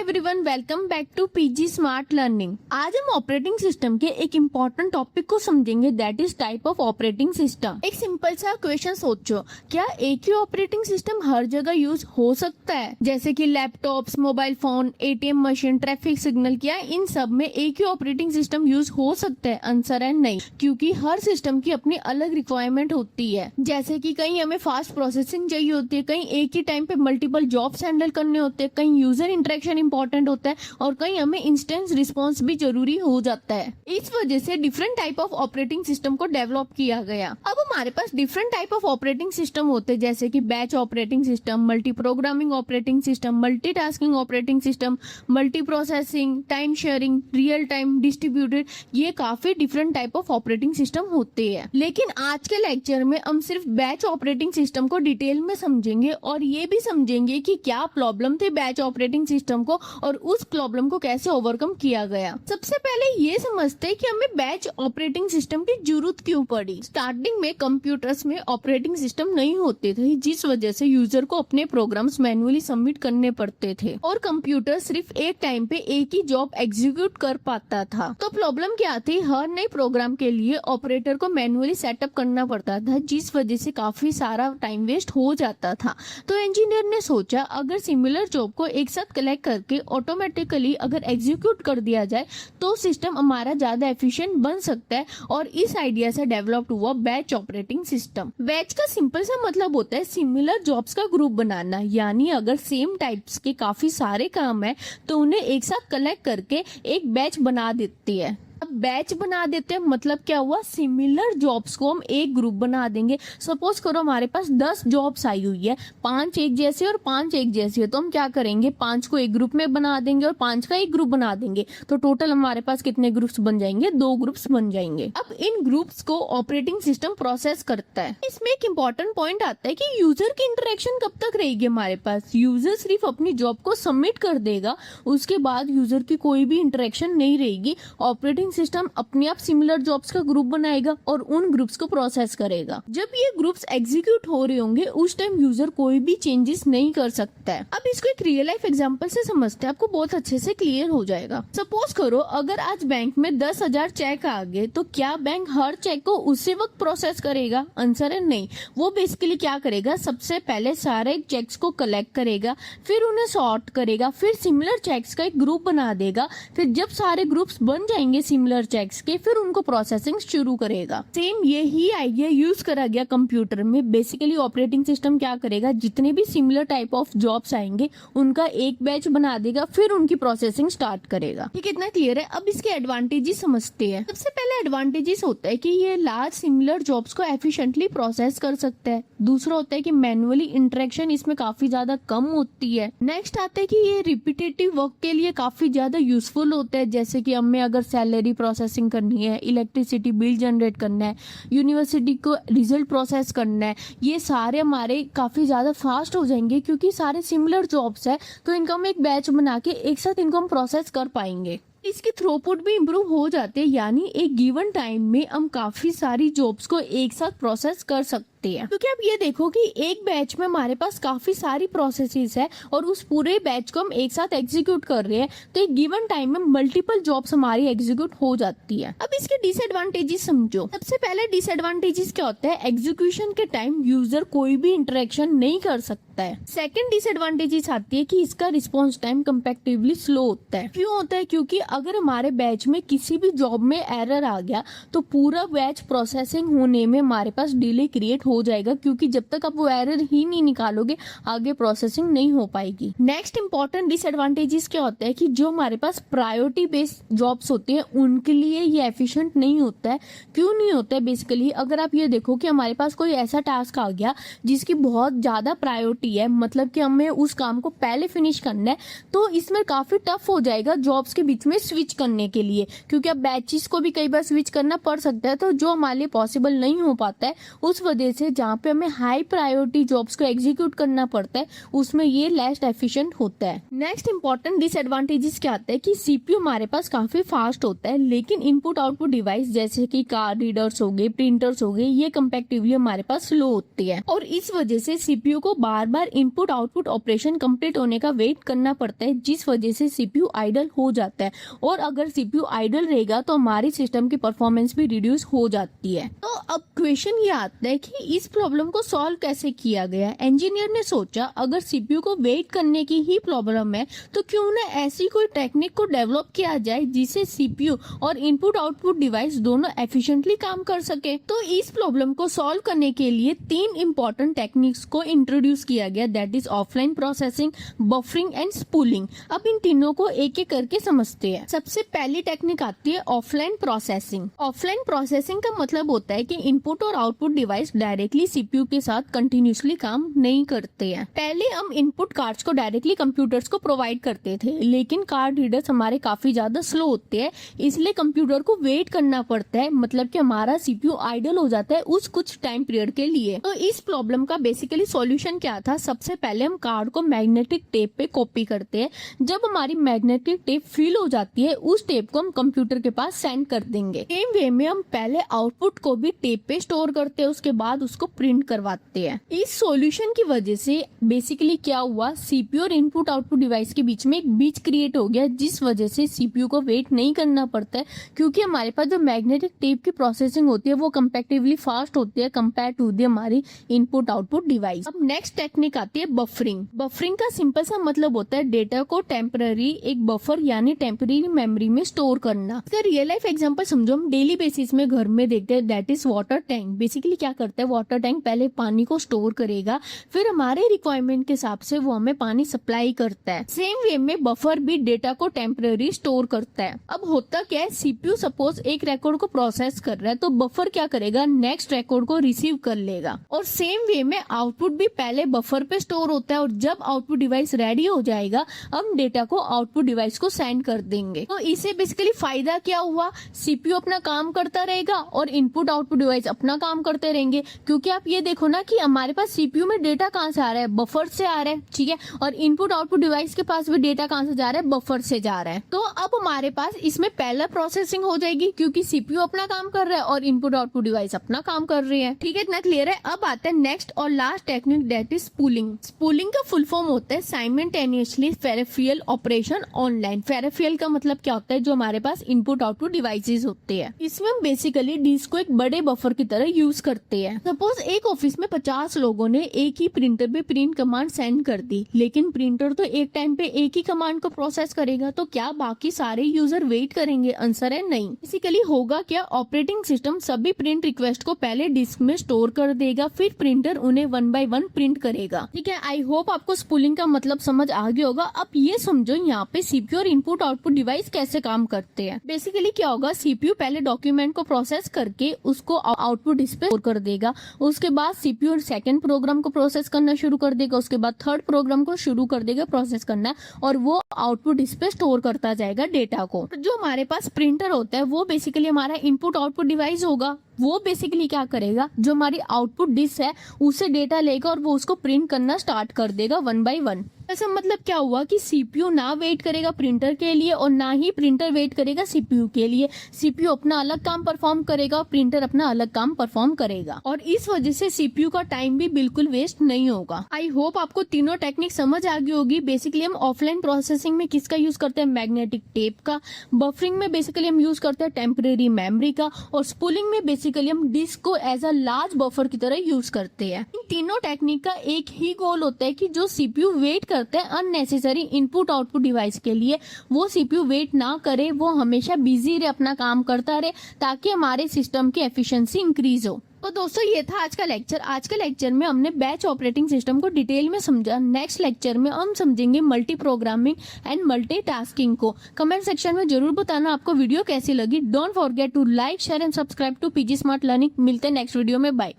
Everyone, welcome back to PG smart learning. आज हम operating system के एक इम्पोर्टेंट टॉपिक को समझेंगे, that is type of operating system. एक सिंपल सा क्वेश्चन सोचो, क्या एक ही ऑपरेटिंग सिस्टम हर जगह यूज हो सकता है? जैसे कि laptops, mobile phone, ATM machine, traffic signal, क्या इन सब में एक ही ऑपरेटिंग सिस्टम यूज हो सकता है? आंसर है नहीं, क्योंकि हर सिस्टम की अपनी अलग रिक्वायरमेंट होती है। जैसे कि कहीं हमें फास्ट प्रोसेसिंग चाहिए होती है, कहीं एक ही टाइम पे मल्टीपल जॉब्स हैंडल करने होते हैं, कहीं यूजर इंटरेक्शन इंपॉर्टेंट होता है और कहीं हमें इंस्टेंट रिस्पांस भी जरूरी हो जाता है। इस वजह से different type of operating system को डेवलप किया गया। अब हमारे पास different type of operating system होते हैं, जैसे कि batch operating system, multi programming operating system, multitasking operating system, multi processing, time sharing, real time, distributed. ये काफी different type of operating system होते हैं। लेकिन आज के लेक्चर में हम सिर्फ बैच ऑपरेटिंग सिस्टम को डिटेल में समझेंगे और ये भी समझेंगे कि क्या प्रॉब्लम थी बैच ऑपरेटिंग सिस्टम को और उस प्रॉब्लम को कैसे ओवरकम किया गया। सबसे पहले ये समझते हैं कि हमें बैच ऑपरेटिंग सिस्टम की जरूरत क्यों पड़ी। स्टार्टिंग में कंप्यूटर्स में ऑपरेटिंग सिस्टम नहीं होते थे, जिस वजह से यूजर को अपने प्रोग्राम्स मैन्युअली सबमिट करने पड़ते थे और कंप्यूटर सिर्फ एक टाइम पे एक ही जॉब एग्जीक्यूट कर पाता था। तो प्रॉब्लम क्या थी, हर नए प्रोग्राम के लिए ऑपरेटर को मैन्युअली सेटअप करना पड़ता था, जिस वजह से काफी सारा टाइम वेस्ट हो जाता था। तो इंजीनियर ने सोचा, अगर सिमिलर जॉब को एक साथ कलेक्ट करके ऑटोमेटिकली अगर एग्जीक्यूट कर दिया जाए तो सिस्टम हमारा ज्यादा एफिशिएंट बन सकता है और इस आइडिया से डेवलप हुआ बैच ऑपरेटिंग सिस्टम। बैच का सिंपल सा मतलब होता है सिमिलर जॉब्स का ग्रुप बनाना, यानी अगर सेम टाइप्स के काफी सारे काम है तो उन्हें एक साथ कलेक्ट करके एक बैच बना देती है। अब बैच बना देते हैं मतलब क्या हुआ, सिमिलर जॉब्स को हम एक ग्रुप बना देंगे। सपोज करो हमारे पास 10 जॉब्स आई हुई है, 5 एक जैसी और 5 एक जैसी है, तो हम क्या करेंगे, 5 को एक ग्रुप में बना देंगे और 5 का एक ग्रुप बना देंगे। तो टोटल हमारे पास कितने ग्रुप्स बन जाएंगे, 2 ग्रुप्स बन जाएंगे। अब इन ग्रुप्स को ऑपरेटिंग सिस्टम प्रोसेस करता है। इसमें एक इम्पोर्टेंट पॉइंट आता है कि यूजर की इंटरेक्शन कब तक रहेगी हमारे पास। यूजर सिर्फ अपनी जॉब को सबमिट कर देगा, उसके बाद यूजर की कोई भी इंटरेक्शन नहीं रहेगी। ऑपरेटिंग सिस्टम अपने आप सिमिलर जॉब्स का ग्रुप बनाएगा और उन ग्रुप्स को प्रोसेस करेगा। जब ये ग्रुप्स एग्जीक्यूट हो रहे होंगे उस टाइम यूजर कोई भी चेंजेस नहीं कर सकता है। अब इसको एक रियल लाइफ एग्जांपल से समझते हैं, आपको बहुत अच्छे से क्लियर हो जाएगा। सपोज करो अगर आज बैंक में 10,000 चेक आ गए, तो क्या बैंक हर चेक को उसी वक्त प्रोसेस करेगा? आंसर है नहीं। वो बेसिकली क्या करेगा, सबसे पहले सारे चेक्स को कलेक्ट करेगा, फिर उन्हें सॉर्ट करेगा, फिर सिमिलर चेक्स का एक ग्रुप बना देगा, फिर जब सारे ग्रुप्स बन जाएंगे सिमिलर चेक्स के, फिर उनको प्रोसेसिंग शुरू करेगा। सेम यही आइडिया यूज करा गया कंप्यूटर में। बेसिकली ऑपरेटिंग सिस्टम क्या करेगा, जितने भी सिमिलर टाइप ऑफ जॉब्स आएंगे उनका एक बैच बना देगा, फिर उनकी प्रोसेसिंग स्टार्ट करेगा। ठीक, इतना क्लियर है। अब इसके एडवांटेजेस समझते हैं। सबसे पहले एडवांटेजेस होता है कि ये लार्ज सिमिलर जॉब्स को एफिशिएंटली प्रोसेस कर सकता है। दूसरा होता है कि मैन्युअली इंटरेक्शन इसमें काफी ज्यादा कम होती है। नेक्स्ट आता है कि ये रिपीटेटिव वर्क के लिए काफी ज्यादा यूजफुल होता है, जैसे कि हमें अगर सैलरी प्रोसेसिंग करनी है, इलेक्ट्रिसिटी बिल जनरेट करना है, यूनिवर्सिटी को रिजल्ट प्रोसेस करना है, ये सारे हमारे काफी ज्यादा फास्ट हो जाएंगे क्योंकि सारे सिमिलर जॉब्स है। तो इनका हम एक बैच बना के एक साथ इनको हम प्रोसेस कर पाएंगे। इसकी थ्रूपुट भी इम्प्रूव हो जाते हैं, यानी एक गिवन टाइम में हम काफी सारी जॉब्स को एक साथ प्रोसेस कर सकते हैं। क्योंकि अब ये देखो कि एक बैच में हमारे पास काफी सारी प्रोसेसेस है और उस पूरे बैच को हम एक साथ एग्जीक्यूट कर रहे हैं, तो एक गिवन टाइम में मल्टीपल जॉब्स हमारी एग्जीक्यूट हो जाती है। अब इसके डिसएडवांटेजेस समझो। सबसे पहले डिसएडवांटेजेस क्या होता है, एग्जीक्यूशन के टाइम यूजर कोई भी इंटरेक्शन नहीं कर सकता है। सेकंड डिसएडवांटेजेस आती है कि इसका रिस्पॉन्स टाइम कंपैरेटिवली स्लो होता है। क्यों होता है, क्योंकि अगर हमारे बैच में किसी भी जॉब में एरर आ गया तो पूरा बैच प्रोसेसिंग होने में हमारे पास डिले क्रिएट हो जाएगा, क्योंकि जब तक आप वो एरर ही नहीं निकालोगे आगे प्रोसेसिंग नहीं हो पाएगी। नेक्स्ट इंपॉर्टेंट डिसएडवांटेजेस क्या होता है कि जो हमारे पास प्रायोरिटी बेस्ड जॉब्स होते हैं उनके लिए ये एफिशिएंट नहीं होता है। क्यों नहीं होता है, बेसिकली अगर आप ये देखो कि हमारे पास कोई ऐसा टास्क आ गया जिसकी बहुत ज्यादा प्रायोरिटी है, मतलब कि हमें उस काम को पहले फिनिश करना है, तो इसमें काफी टफ हो जाएगा जॉब्स के बीच में स्विच करने के लिए, क्योंकि अब बैचेस को भी कई बार स्विच करना पड़ सकता है, तो जो हमारे लिए पॉसिबल नहीं हो पाता है। उस वजह से जहाँ पे हमें हाई प्रायोरिटी जॉब्स को एग्जीक्यूट करना पड़ता है उसमें ये लेस एफिशिएंट होता है। नेक्स्ट इंपॉर्टेंट डिसएडवांटेजेस क्या आता है कि सीपीयू हमारे पास काफी फास्ट होता है, लेकिन इनपुट आउटपुट डिवाइस जैसे कि कार्ड रीडर्स हो गए, प्रिंटर्स हो गए, ये कंपैरेटिवली हमारे पास स्लो होती है और इस वजह से सीपीयू को बार बार इनपुट आउटपुट ऑपरेशन कंप्लीट होने का वेट करना पड़ता है, जिस वजह से सीपीयू आइडल हो जाता है और अगर सीपीयू आइडल रहेगा तो हमारी सिस्टम की परफॉर्मेंस भी रिड्यूस हो जाती है। तो अब क्वेश्चन ये आता है कि इस प्रॉब्लम को सॉल्व कैसे किया गया। इंजीनियर ने सोचा अगर सीपीयू को वेट करने की ही प्रॉब्लम है तो क्यों ना ऐसी कोई टेक्निक को डेवलप किया जाए जिससे सीपीयू और इनपुट आउटपुट डिवाइस दोनों एफिशिएंटली काम कर सके। तो इस प्रॉब्लम को सॉल्व करने के लिए 3 इंपॉर्टेंट टेक्निक्स को इंट्रोड्यूस किया गया, that is offline processing, buffering and spooling. अब इन तीनों को एक एक करके समझते हैं। सबसे पहली टेक्निक आती है ऑफलाइन प्रोसेसिंग। ऑफलाइन प्रोसेसिंग का मतलब होता है कि इनपुट और आउटपुट डिवाइस डायरेक्टली सीपीयू के साथ कंटिन्यूसली काम नहीं करते हैं। पहले हम इनपुट कार्ड्स को डायरेक्टली कंप्यूटर्स को प्रोवाइड करते थे, लेकिन कार्ड रीडर्स हमारे काफी ज्यादा स्लो होते हैं, इसलिए कंप्यूटर को वेट करना पड़ता है, मतलब कि हमारा सीपीयू आइडल हो जाता है उस कुछ टाइम पीरियड के लिए। तो इस प्रॉब्लम का बेसिकली सॉल्यूशन क्या था, सबसे पहले हम कार्ड को मैग्नेटिक टेप पे कॉपी करते हैं। जब हमारी मैग्नेटिक टेप फिल हो जाती है उस टेप को हम कंप्यूटर के पास सेंड कर देंगे। सेम वे में हम पहले आउटपुट को भी टेप पे स्टोर करते हैं, उसके बाद उसको प्रिंट करवाते हैं। इस सॉल्यूशन की वजह से बेसिकली क्या हुआ, सीपीयू और इनपुट आउटपुट डिवाइस के बीच में एक ब्रिज क्रिएट हो गया, जिस वजह से सीपीयू को वेट नहीं करना पड़ता है, क्योंकि हमारे पास जो मैग्नेटिक टेप की प्रोसेसिंग होती है वो कंपैरेटिवली फास्ट होती है कंपेयर टू दी हमारी इनपुट आउटपुट डिवाइस। अब नेक्स्ट टेक्निक आती है बफरिंग। बफरिंग का सिंपल सा मतलब होता है डेटा को टेम्पररी एक बफर यानी टेम्पररी मेमोरी में स्टोर करना। इसका रियल लाइफ एग्जांपल समझो, हम डेली बेसिस में घर में देखते हैं, that is water tank. Basically क्या करता है, वाटर टैंक पहले पानी को स्टोर करेगा, फिर हमारे रिक्वायरमेंट के हिसाब से वो हमें पानी सप्लाई करता है। सेम वे में बफर भी डेटा को टेम्पररी स्टोर करता है। अब होता क्या है, सीपीयू सपोज एक रिकॉर्ड को प्रोसेस कर रहा है तो बफर क्या करेगा, नेक्स्ट रिकॉर्ड को रिसीव कर लेगा। और सेम वे में आउटपुट भी पहले बफर पे स्टोर होता है और जब आउटपुट डिवाइस रेडी हो जाएगा हम डेटा को आउटपुट डिवाइस को सेंड कर देंगे। तो इससे बेसिकली फायदा क्या हुआ, सीपीयू अपना काम करता रहेगा और इनपुट आउटपुट डिवाइस अपना काम करते रहेंगे। क्योंकि आप ये देखो ना कि हमारे पास सीपीयू में डेटा कहाँ से आ रहा है, बफर से आ रहा है, ठीक है, और इनपुट आउटपुट डिवाइस के पास भी डेटा कहाँ से जा रहा है, बफर से जा रहा है। तो अब हमारे पास इसमें पहला प्रोसेसिंग हो जाएगी क्योंकि सीपीयू अपना काम कर रहा है और इनपुट आउटपुट डिवाइस अपना काम कर रही है। ठीक है, इतना क्लियर है। अब आता है नेक्स्ट और last technique, that is spooling. Spooling का फुल फॉर्म होता है simultaneously peripheral operation online. Peripheral का मतलब क्या होता है, जो हमारे पास इनपुट आउटपुट डिवाइसेस होते हैं। इसमें हम बेसिकली डिस्क को एक बड़े बफर की तरह यूज करते हैं। सपोज एक ऑफिस में 50 लोगों ने एक ही प्रिंटर पे प्रिंट कमांड सेंड कर दी, लेकिन प्रिंटर तो एक टाइम पे एक ही कमांड को प्रोसेस करेगा, तो क्या बाकी सारे यूजर वेट करेंगे? आंसर है नहीं। बेसिकली होगा क्या, ऑपरेटिंग सिस्टम सभी प्रिंट रिक्वेस्ट को पहले डिस्क में स्टोर कर देगा, फिर प्रिंटर उन्हें 1 बाय 1 प्रिंट करेगा। ठीक है, आई होप आपको स्पूलिंग का मतलब समझ आ गया होगा। अब ये समझो यहाँ पे सीपीयू और इनपुट आउटपुट डिवाइस कैसे काम करते हैं। बेसिकली क्या होगा, सीपीयू पहले डॉक्यूमेंट को प्रोसेस करके उसको आउटपुट डिस्क पे स्टोर कर देगा, उसके बाद सीपीयू सेकंड प्रोग्राम को प्रोसेस करना शुरू कर देगा, उसके बाद थर्ड प्रोग्राम को शुरू कर देगा प्रोसेस करना, और वो आउटपुट डिस्क पे स्टोर करता जाएगा डेटा को। जो हमारे पास प्रिंटर होता है वो बेसिकली हमारा इनपुट आउटपुट डिवाइस होगा। वो बेसिकली क्या करेगा, जो हमारी आउटपुट डिस्क है उससे डेटा लेगा और वो उसको प्रिंट करना स्टार्ट कर देगा 1 बाय 1। ऐसा मतलब क्या हुआ कि सीपीयू ना वेट करेगा प्रिंटर के लिए और ना ही प्रिंटर वेट करेगा सीपीयू के लिए। सीपीयू अपना अलग काम परफॉर्म करेगा और प्रिंटर अपना अलग काम परफॉर्म करेगा, और इस वजह से सीपीयू का टाइम भी बिल्कुल वेस्ट नहीं होगा। आई होप आपको तीनों टेक्निक समझ आ गई होगी। बेसिकली हम ऑफलाइन प्रोसेसिंग में किसका यूज करते हैं, मैग्नेटिक टेप का। बफरिंग में बेसिकली हम यूज करते हैं टेम्परेरी मेमोरी का, और स्पूलिंग में बेसिकली हम डिस्क को एज अ लार्ज बफर की तरह यूज करते हैं। इन तीनों टेक्निक का एक ही गोल होता है कि जो सीपीयू वेट करते हैं अननेसेसरी इनपुट आउटपुट डिवाइस के लिए, वो सीपीयू वेट ना करे, वो हमेशा बिजी रहे, अपना काम करता रहे, ताकि हमारे सिस्टम की एफिशिएंसी इंक्रीज हो। तो दोस्तों ये था आज का लेक्चर। आज के लेक्चर में हमने बैच ऑपरेटिंग सिस्टम को डिटेल में समझा। नेक्स्ट लेक्चर में हम समझेंगे मल्टी प्रोग्रामिंग एंड मल्टीटास्किंग को। कमेंट सेक्शन में जरूर बताना आपको वीडियो कैसी लगी। Don't forget to like, share and subscribe to PG smart learning. मिलते हैं नेक्स्ट वीडियो में, बाय।